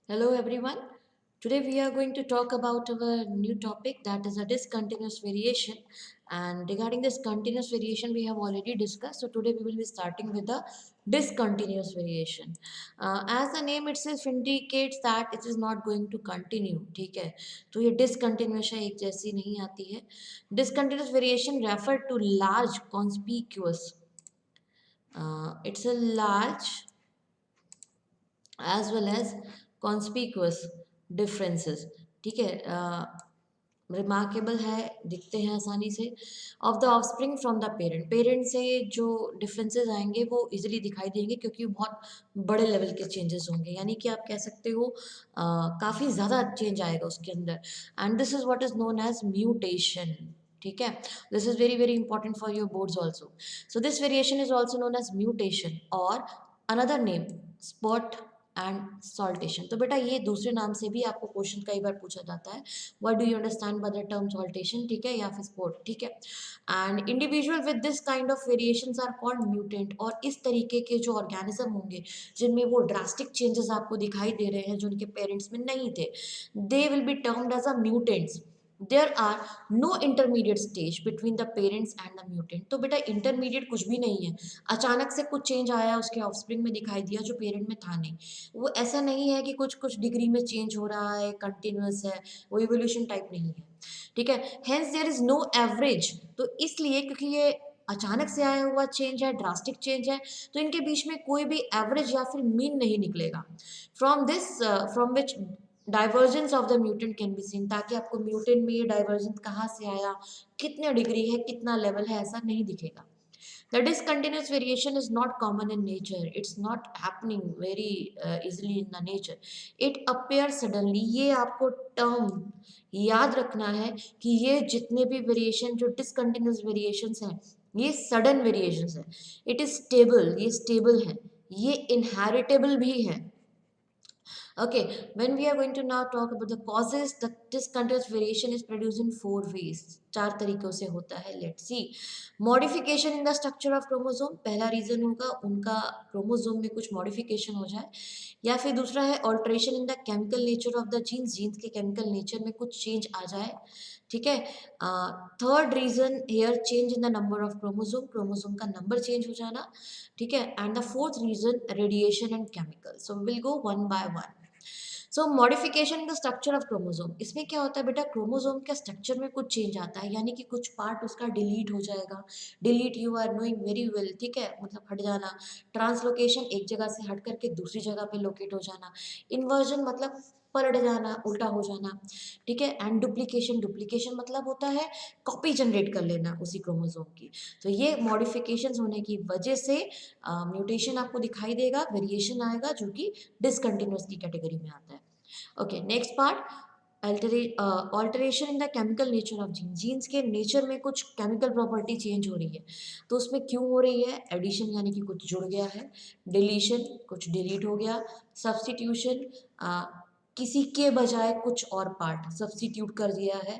Hello everyone. Today we are going to talk about our new topic, that is a discontinuous variation. And regarding this continuous variation we have already discussed. So today we will be starting with the discontinuous variation. As the name itself indicates that it is not going to continue. ठीक है, तो ये discontinuous है, एक जैसी नहीं आती है. Discontinuous variation refer to large conspicuous. It's a large as well as conspicuous differences. ठीक है, रिमार्केबल है, दिखते हैं आसानी से. Of the offspring from the parent, parent से जो डिफरेंसेस आएंगे वो इजीली दिखाई देंगे क्योंकि बहुत बड़े लेवल के चेंजेस होंगे, यानी कि आप कह सकते हो काफ़ी ज़्यादा चेंज आएगा उसके अंदर. And this is what is known as mutation. ठीक है, this is very very important for your boards also. So this variation is also known as mutation और another name sport and saltation. तो बेटा ये दूसरे नाम से भी आपको क्वेश्चन कई बार पूछा जाता है, what do you understand by the term saltation. ठीक है, या फिर स्पोर्ट. ठीक है, and individual with this kind of variations are called mutant. और इस तरीके के जो ऑर्गेनिज्म होंगे जिनमें वो ड्रास्टिक चेंजेस आपको दिखाई दे रहे हैं जो उनके पेरेंट्स में नहीं थे, they will be termed as a mutants. There are no intermediate stage between the parents and the mutant. तो बेटा इंटरमीडिएट कुछ भी नहीं है, अचानक से कुछ चेंज आया उसके ऑफस्प्रिंग में दिखाई दिया जो पेरेंट में था नहीं. वो ऐसा नहीं है कि कुछ कुछ डिग्री में चेंज हो रहा है, कंटिन्यूस है, वो इवोल्यूशन टाइप नहीं है. ठीक है, hence there is no average. तो इसलिए क्योंकि ये अचानक से आया हुआ चेंज है, ड्रास्टिक चेंज है, तो इनके बीच में कोई भी एवरेज या फिर मीन नहीं निकलेगा. From this from which divergence of the mutant can be seen, ताकि आपको म्यूटेंट में ये डाइवर्जेंस कहाँ से आया, कितने डिग्री है, कितना लेवल है, ऐसा नहीं दिखेगा. The discontinuous variation is not common in nature. It's not happening very easily in the nature. It appears suddenly. ये आपको टर्म याद रखना है कि ये जितने भी वेरिएशन जो डिसकंटिन्यूस वेरिएशंस हैं ये सडन वेरिएशंस हैं. इट इज स्टेबल, ये स्टेबल है, ये इनहेरिटेबल भी है. Okay, when we are going to now talk about the causes, the discontinuous variation is produced in four ways. चार तरीकों से होता है. Let's see. Modification in the structure of chromosome. पहला रीजन होगा उनका क्रोमोसोम में कुछ मॉडिफिकेशन हो जाए, या फिर दूसरा है alteration in the chemical nature of the genes, genes के केमिकल नेचर में कुछ चेंज आ जाए. ठीक है. Third reason here change in the number of chromosome, chromosome का नंबर चेंज हो जाना. ठीक है. And the fourth reason radiation and chemical. So will go one by one. So modification in the structure of chromosome, इसमें क्या होता है बेटा, क्रोमोसोम के स्ट्रक्चर में कुछ चेंज आता है, यानी कि कुछ पार्ट उसका डिलीट हो जाएगा. Delete you are knowing very well. ठीक है, मतलब हट जाना. ट्रांसलोकेशन, एक जगह से हट करके दूसरी जगह पे लोकेट हो जाना. इन्वर्जन मतलब पलट जाना, उल्टा हो जाना. ठीक है. एंड डुप्लीकेशन, डुप्लीकेशन मतलब होता है कॉपी जनरेट कर लेना उसी क्रोमोसोम की. तो ये मॉडिफिकेशंस होने की वजह से म्यूटेशन आपको दिखाई देगा, वेरिएशन आएगा जो कि डिसकंटिन्यूअस की कैटेगरी में आता है. Okay, next part, alteration in the chemical nature of gene, genes के नेचर में कुछ केमिकल प्रॉपर्टी चेंज हो रही है. तो उसमें क्यों हो रही है, एडिशन यानी कि कुछ जुड़ गया है, डिलीशन कुछ डिलीट हो गया, सब्सटीट्यूशन किसी के बजाय कुछ और पार्ट सब्सटीट्यूट कर दिया है.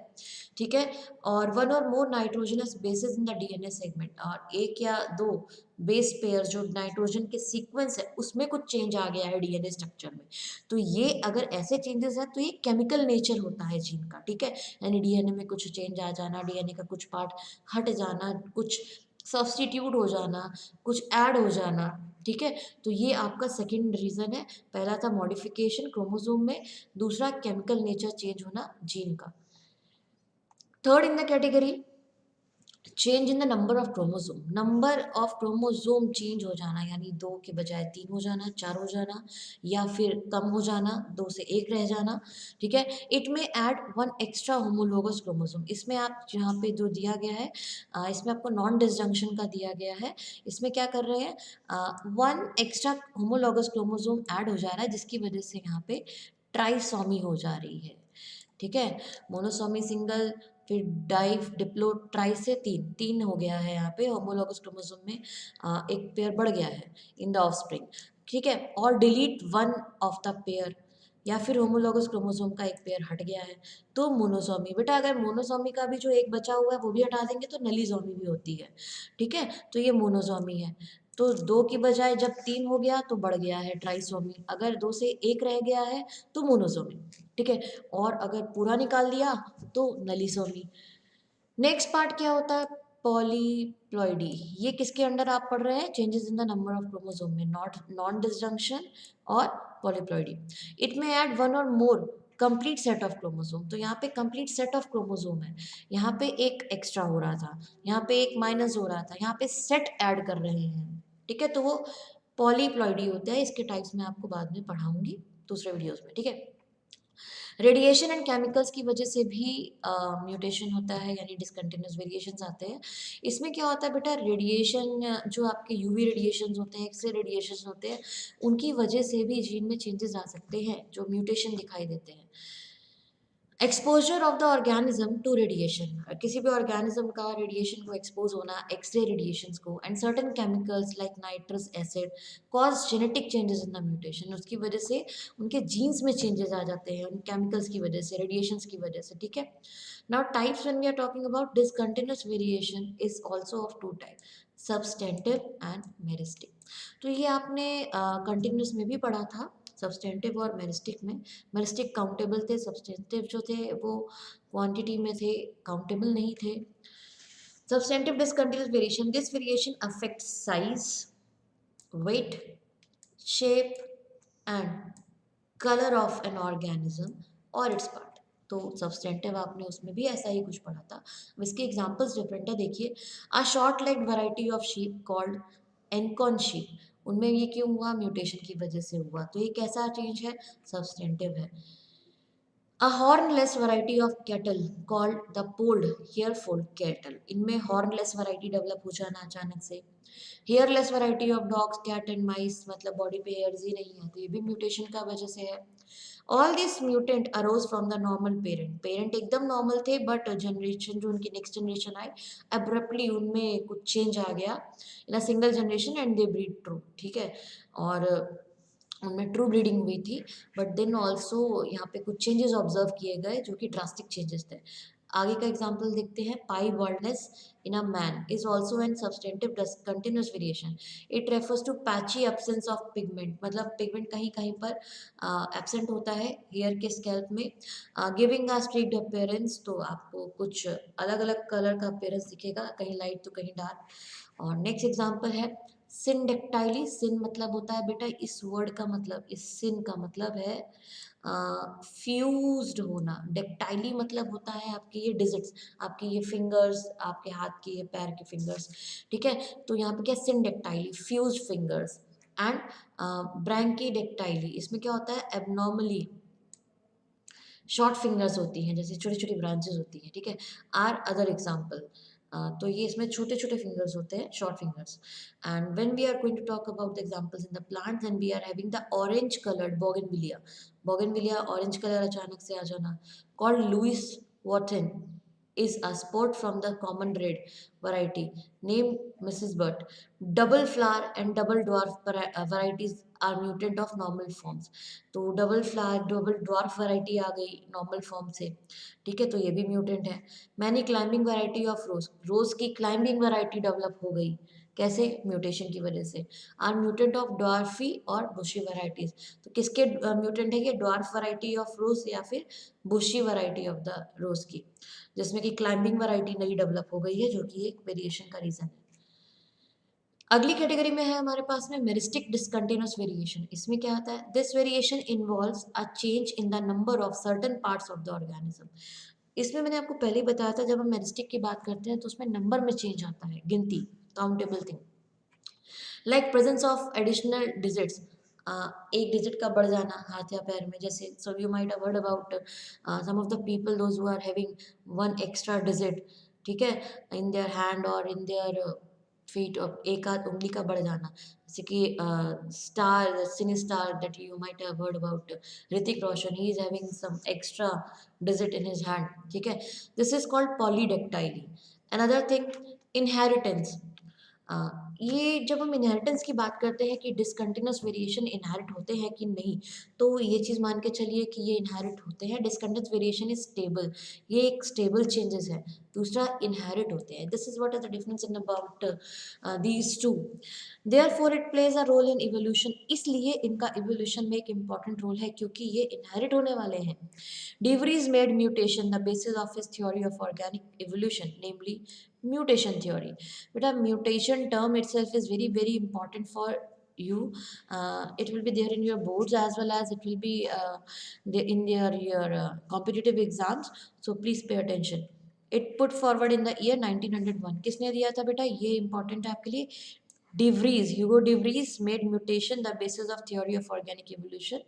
ठीक है. और one or more nitrogenous bases in the DNA segment, और एक या दो बेस पेयर जो नाइट्रोजन के सीक्वेंस है उसमें कुछ चेंज आ गया है डीएनए स्ट्रक्चर में. तो ये अगर ऐसे चेंजेस है तो ये केमिकल नेचर होता है जीन का. ठीक है, यानी डीएनए में कुछ चेंज आ जाना, डीएनए का कुछ पार्ट हट जाना, कुछ सब्सटीट्यूट हो जाना, कुछ ऐड हो जाना. ठीक है, तो ये आपका सेकंड रीजन है. पहला था मॉडिफिकेशन क्रोमोसोम में, दूसरा केमिकल नेचर चेंज होना जीन का. Third in the category, change in the number of chromosome, number of chromosome change हो जाना, यानी दो के बजाय तीन हो जाना, चार हो जाना, या फिर कम हो जाना, दो से एक रह जाना. ठीक है. इट में add one extra homologous chromosome, इसमें आप जहाँ पे जो दिया गया है इसमें आपको नॉन डिसजंक्शन का दिया गया है. इसमें क्या कर रहे हैं, one extra homologous chromosome add हो जा रहा है जिसकी वजह से यहाँ पे ट्राइसोमी हो जा रही है. ठीक है, मोनोसोमी सिंगल, फिर डाई डिप्लो ट्राई से तीन, तीन हो गया है यहाँ पे होमोलोगस क्रोमोसोम में. एक पेयर बढ़ गया है इन द ऑफस्प्रिंग. ठीक है, और delete one of the pair, या फिर होमोलोगस क्रोमोसोम का एक पेयर हट गया है तो मोनोसोमी. बेटा अगर मोनोसोमी का भी जो एक बचा हुआ है वो भी हटा देंगे तो नलीसोमी भी होती है. ठीक है, तो ये मोनोसोमी है. तो 2 की बजाय जब 3 हो गया तो बढ़ गया है ट्राइसोमी, अगर 2 से 1 रह गया है तो मोनोसोमी, ठीक है। और अगर पूरा निकाल दिया तो नलीसोमी। नेक्स्ट पार्ट क्या होता है, पॉलीप्लॉइडी। ये किसके अंडर आप पढ़ रहे हैं, changes in the number of chromosome में, नॉट नॉन डिसजंक्शन और पॉलीप्लॉइडी। इट में add one or more complete set of chromosome. तो यहाँ पे कंप्लीट सेट ऑफ क्रोमोसोम है, यहाँ पे एक एक्स्ट्रा हो रहा था, यहाँ पे एक माइनस हो रहा था, यहाँ पे सेट ऐड कर रहे हैं, ठीक है। तो वो पॉलीप्लॉइडी होता है। इसके टाइप्स मैं आपको बाद में पढ़ाऊंगी दूसरे वीडियोस में, ठीक है। रेडिएशन एंड केमिकल्स की वजह से भी म्यूटेशन होता है, यानी डिसकंटिन्यूस वेरिएशंस आते हैं। इसमें क्या होता है बेटा, रेडिएशन जो आपके यूवी रेडिएशंस होते हैं, एक्सरे रेडिएशंस होते हैं, उनकी वजह से भी जीन में चेंजेस आ सकते हैं, जो म्यूटेशन दिखाई देते हैं। Exposure of the organism to radiation, किसी भी ऑर्गेनिज्म का रेडिएशन को एक्सपोज होना, एक्सरे रेडिएशंस को, and certain chemicals like nitrous acid cause genetic changes in the mutation. उसकी वजह से उनके जीन्स में चेंजेस आ जाते हैं, उन केमिकल्स की वजह से, रेडिएशंस की वजह से, ठीक है। Now types when we are talking about discontinuous variation is also of two type, substantive and meristic. तो ये आपने कंटिन्यूस में भी पढ़ा था, सब्सटेंटिव और मेरिस्टिक में। मेरिस्टिक काउंटेबल थे, सब्सटेंटिव जो थे वो क्वांटिटी में थे, काउंटेबल नहीं थे। Substantive discontinuous variation, this variation affects size, weight, shape and color of an organism or its part। तो सब्सटेंटिव आपने उसमें भी ऐसा ही कुछ पढ़ा था। अब इसके एग्जांपल्स डिफरेंट है, देखिए। A short legged variety of sheep called Ancon sheep, उनमें ये क्यों हुआ, म्यूटेशन की वजह से हुआ, तो ये कैसा चेंज है, सब्सटेंटिव है। A hornless variety of cattle called the polled harefold cattle, इनमें hornless variety डेवलप हो जाना अचानक से। Hairless variety of dogs, cat and mice, मतलब बॉडी पे हेयर्स ही नहीं है, तो ये भी म्यूटेशन का वजह से है। All this mutant arrows from the normal parent, parent एकदम नॉर्मल थे, बट जनरेशन जो उनकी नेक्स्ट जनरेशन आए, अब्रप्टली उनमें कुछ चेंज आ गया in a single generation and they breed true, ठीक है। और उनमें ट्रू ब्रीडिंग हुई थी, बट देन ऑल्सो यहाँ पे कुछ चेंजेस ऑब्जर्व किए गए जो कि ड्रास्टिक चेंजेस थे। आगे का एग्जाम्पल देखते हैं, piebaldness in a man is also an substantive continuous variation. It refers to patchy absence of pigment, मतलब पिगमेंट कहीं कहीं पर एब्सेंट होता है हेयर के स्कैल्प में, गिविंग अ स्ट्रीक्ड अपीयरेंस, तो आपको कुछ अलग अलग कलर का अपीयरेंस दिखेगा, कहीं लाइट तो कहीं डार्क। और नेक्स्ट एग्जाम्पल है सिनडेक्टाइली। सिन मतलब होता है बेटा, इस वर्ड का मतलब, इस सिन का मतलब है फ्यूज्ड होना। डेक्टाइली मतलब होता है आपके ये डिजिट्स, आपकी ये फिंगर्स, आपके हाथ के ये पैर के फिंगर्स, ठीक है। तो यहाँ पे क्या, सिनडेक्टाइली, फ्यूज्ड फिंगर्स। एंड ब्रैंकीडेक्टाइली, इसमें क्या होता है, एबनॉर्मली शॉर्ट फिंगर्स होती हैं, जैसे छोटी छोटी ब्रांचेस होती हैं, ठीक है। आर अदर एग्जाम्पल, तो ये इसमें छोटे छोटे फिंगर्स होते हैं, short fingers. And when we are going to talk about the examples in the plants, and we are having the orange coloured bougainvillea, bougainvillea orange colour अचानक से आ जाना, called Louis Wathen, is a sport from the common red variety named Mrs. Butt. Double flower and double dwarf varieties are mutant of normal forms. तो double flower double dwarf variety आ गई normal form से, ठीक है, तो ये भी mutant है। Many climbing variety of rose, rose की क्लाइंबिंग वैरायटी डेवलप हो गई, कैसे, म्यूटेशन की वजह से। आर म्यूटेंट ऑफ ड्वार्फी और बुशी वैरायटीज, तो किसके म्यूटेंट है ये, ड्वार्फ वैरायटी ऑफ रोज या फिर बुशी वैरायटी ऑफ द रोज की, जिसमें कि क्लाइंबिंग वैरायटी नई डेवलप हो गई है, जो कि एक वेरिएशन का रीजन है। अगली कैटेगरी में है हमारे पास में मेरिस्टिक डिसकंटिन्यूअस वेरिएशन। इसमें क्या आता है, this variation involves a change in the number of certain parts of the organism. इसमें मैंने आपको पहले ही बताया था, जब हम मेरिस्टिक की बात करते हैं तो उसमें नंबर में चेंज आता है, गिनती, countable thing, like presence of additional digits, एक डिजिट का बढ़ जाना हाथ या पैर में, जैसे so you might have heard about some of the people those who are having one extra digit, ठीक है, इन देयर हैंड और इन देयर फीट, और एक आध उंगली का बढ़ जाना, जैसे कि star, cine star that you might have heard about, Hrithik Roshan, he is having some extra digit in his hand, ठीक है। This is called polydactyly. Another thing, inheritance, ये जब हम इनहेरिटेंस की बात करते हैं कि डिसकंटिन्यूस वेरिएशन इनहेरिट होते हैं कि नहीं, तो ये चीज़ मान के चलिए कि ये इनहेरिट होते हैं। डिसकंटिन्यूस वेरिएशन इज स्टेबल, ये एक स्टेबल चेंजेस है। दूसरा इनहेरिट होते हैं। This is what is the difference in about these two. Therefore it plays a role in evolution, इसलिए इनका इवोल्यूशन में एक इंपॉर्टेंट रोल है क्योंकि ये इनहेरिट होने वाले हैं। De Vries made mutation the basis of his theory of organic evolution, namely mutation theory. But a mutation term itself is very, very important for you. It will be there in your boards as well as it will be in your competitive exams. So please pay attention. It put forward in the year 1901. किसने दिया था बेटा? ये important है आपके लिए. De Vries, Hugo De Vries made mutation the basis of theory of organic evolution,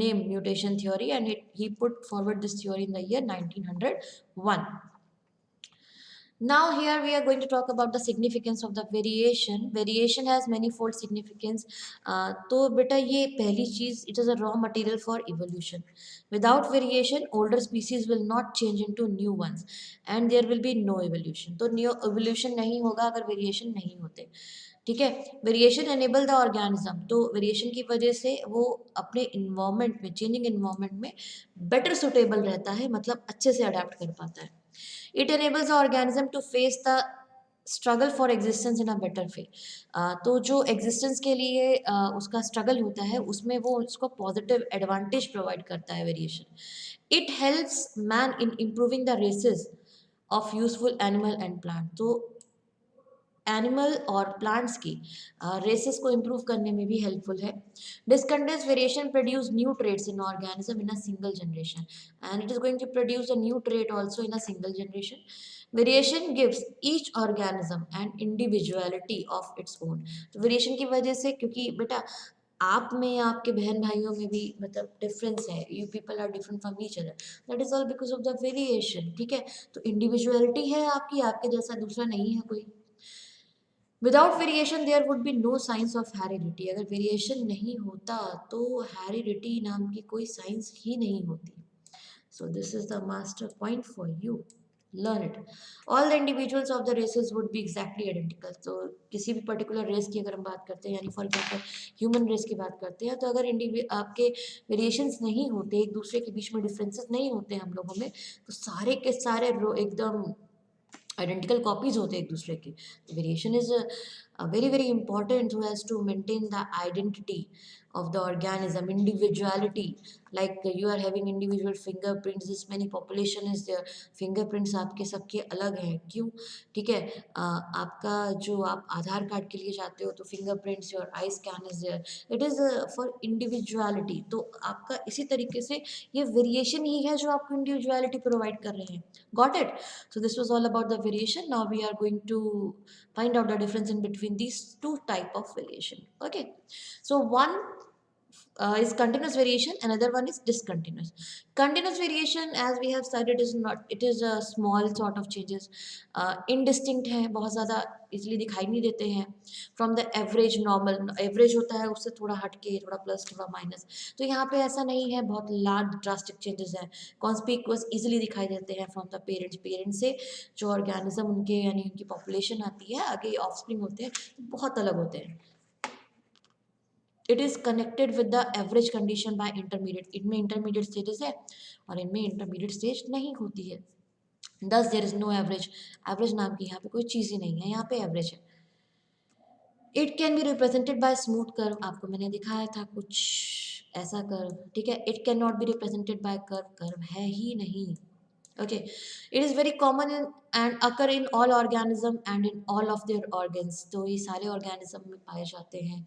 named mutation theory, and he put forward this theory in the year 1901. Now here we are going to talk about the significance of the variation. Variation has manifold significance. तो बेटा ये पहली चीज, it is a raw material for evolution. Without variation, older species will not change into new ones, and there will be no evolution. तो new evolution नहीं होगा अगर variation नहीं होते. ठीक है. वेरिएशन एनेबल द ऑर्गेनिज्म, तो वेरिएशन की वजह से वो अपने इन्वायरमेंट में, चेंजिंग इन्वायरमेंट में बेटर सुटेबल रहता है, मतलब अच्छे से अडेप्ट कर पाता है. It enables the organism to face the struggle for existence in a better way. तो जो एग्जिस्टेंस के लिए उसका स्ट्रगल होता है उसमें वो उसको पॉजिटिव एडवांटेज प्रोवाइड करता है variation. It helps man in improving the races of useful animal and plant, तो एनिमल और प्लांट्स की रेसेस को इम्प्रूव करने में भी हेल्पफुल है. Discontinuous variation produce new traits in organism in a single generation, and it is going to produce a new trait also in a single generation. Variation gives each organism and individuality of its own. तो variation की वजह से, क्योंकि बेटा आप में, आपके बहन भाइयों में भी मतलब डिफरेंस है, you people are different from each other, that is all because of the variation. ठीक है, तो इंडिविजुअलिटी है आपकी, आपके जैसा दूसरा नहीं है कोई. Without variation there would be no science of heredity, अगर वेरिएशन नहीं होता तो हेरिडिटी नाम की कोई साइंस ही नहीं होती. So this is the master point for you, learn it. All the individuals of the races would be exactly identical. तो किसी भी पर्टिकुलर रेस की अगर हम बात करते हैं, यानी फॉर एग्जाम्पल ह्यूमन रेस की बात करते हैं, तो अगर आपके वेरिएशंस नहीं होते, एक दूसरे के बीच में डिफरेंसेस नहीं होते हम लोगों में, तो सारे के सारे एकदम आइडेंटिकल कॉपीज होते हैं एक दूसरे के. Variation is very very important so as to maintain the identity of the organism, individuality. Like you are having individual fingerprints, this many population is there, fingerprints आपके सबके अलग हैं. क्यों? ठीक है. आपका जो आप आधार कार्ड के लिए जाते हो तो fingerprints, your eye scan is there, it is for individuality. तो आपका इसी तरीके से ये वेरिएशन ही है जो आपको इंडिविजुअलिटी प्रोवाइड कर रहे हैं. Got it? So this was all about the variation. Now we are going to find out the difference in between these two type of variation. Okay, so one is continuous variation, another one is discontinuous. Continuous variation, as we have studied, is not, it is a small sort of changes, indistinct है, बहुत ज़्यादा easily दिखाई नहीं देते हैं. From the average, normal average होता है उससे थोड़ा हट के, थोड़ा प्लस थोड़ा माइनस. तो यहाँ पे ऐसा नहीं है, बहुत लार्ज ड्रास्टिक चेंजेस हैं. कॉन्स्पिक्यूअस इजीली दिखाई देते हैं फ्रॉम द पेरेंट्स. पेरेंट्स से जो ऑर्गेनिज्म उनके, यानी उनकी पॉपुलेशन आती है, आगे ऑफस्प्रिंग होते हैं, बहुत अलग होते हैं. It is connected with the average condition by intermediate. इनमें इंटरमीडिएट स्टेजेस है और इनमें इंटरमीडिएट स्टेज नहीं होती है. Thus there is no average. Average नाम की यहाँ पे कोई चीज़ ही नहीं है, यहाँ पे एवरेज है. It can be represented by smooth curve, आपको मैंने दिखाया था कुछ ऐसा कर्व. ठीक है. It can not be represented by curve, curve है ही नहीं. okay, it is very common and occur in all organism and in all of their organs. तो ये सारे organism में पाए जाते हैं,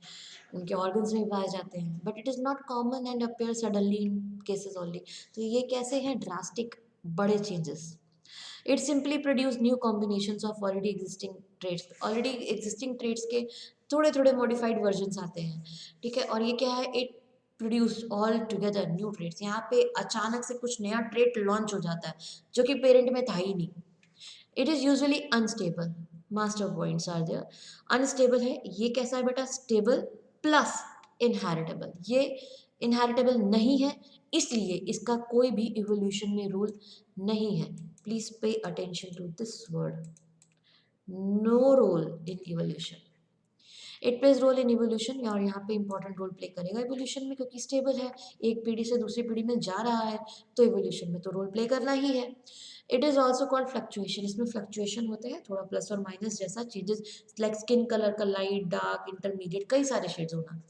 उनके organs में पाए जाते हैं. but it is not common and appear suddenly in cases only. तो ये कैसे हैं? drastic, बड़े changes. it simply produce new combinations of already existing traits. already existing traits के थोड़े थोड़े modified versions आते हैं. ठीक है. और ये क्या है? it produce all together new traits. यहाँ पे अचानक से कुछ नया ट्रेड लॉन्च हो जाता है जो कि पेरेंट में था ही नहीं. It is usually unstable. Master points are there. Unstable है. ये कैसा है बेटा? Stable plus inheritable. ये इनहेरिटेबल नहीं है, इसलिए इसका कोई भी इवोल्यूशन में रोल नहीं है. Please pay attention to this word, no role in evolution. It plays role in evolution, और यहाँ पे इंपॉर्टेंट रोल प्ले करेगा इवोल्यूशन में, क्योंकि स्टेबल है, एक पीढ़ी से दूसरी पीढ़ी में जा रहा है, तो इवोल्यूशन में तो रोल प्ले करना ही है। It is also called fluctuation, इसमें फ्लक्चुएशन होते हैं, थोड़ा प्लस और माइनस जैसा चेंजेस, लाइक स्किन कलर का लाइट डार्क इंटरमीडिएट कई सारे शेड्स होना।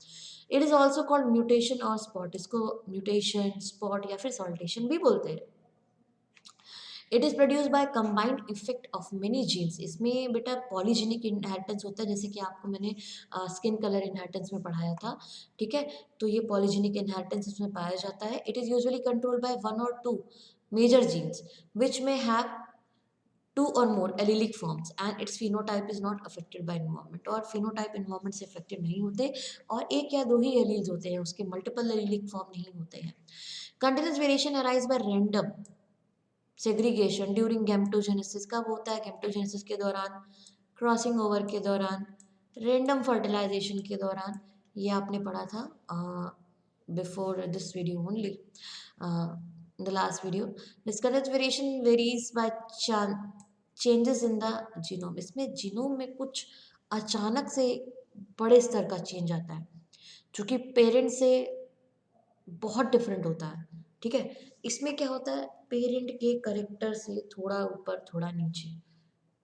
It is also called mutation और स्पॉट, इसको म्यूटेशन स्पॉट या फिर सॉल्टेशन भी बोलते हैं। It is produce by combined effect of many genes, इसमें बेटा पॉलीजेनिक इनहेरिटेंस होता है, जैसे कि आपको मैंने स्किन कलर इनहेरिटेंस में पढ़ाया था, ठीक है, तो ये पॉलीजेनिक इनहेरिटेंस इसमें पाया जाता है। It is usually controlled by one or two major genes which may have two or more allelic forms and its phenotype is not affected by environment, और फिनोटाइप एनवायरनमेंट से अफेक्टेड नहीं होते, और एक या दो ही एलील्स होते हैं, उसके मल्टीपल एलिलिक फॉर्म नहीं होते हैं। Continuous variation arise bye random segregation during gametogenesis, कब होता है? गैमेटोजेनेसिस के दौरान, क्रॉसिंग ओवर के दौरान, रैंडम फर्टिलाइजेशन के दौरान, ये आपने पढ़ा था before this video only, the last video. Disconnect variation varies by changes in the genome, इसमें जीनोम में कुछ अचानक से बड़े स्तर का चेंज आता है, जो कि पेरेंट से बहुत डिफरेंट होता है, ठीक है। इसमें क्या होता है, पेरेंट के करेक्टर से थोड़ा ऊपर थोड़ा नीचे,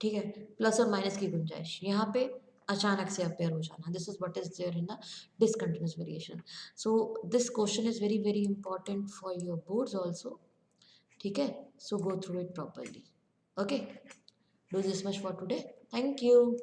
ठीक है, प्लस और माइनस की गुंजाइश, यहाँ पे अचानक से अपेयर हो जाना, this is what is there in the discontinuous variation. So this question is very very important for your boards also, ठीक है, so go through it properly, okay, do this much for today, thank you.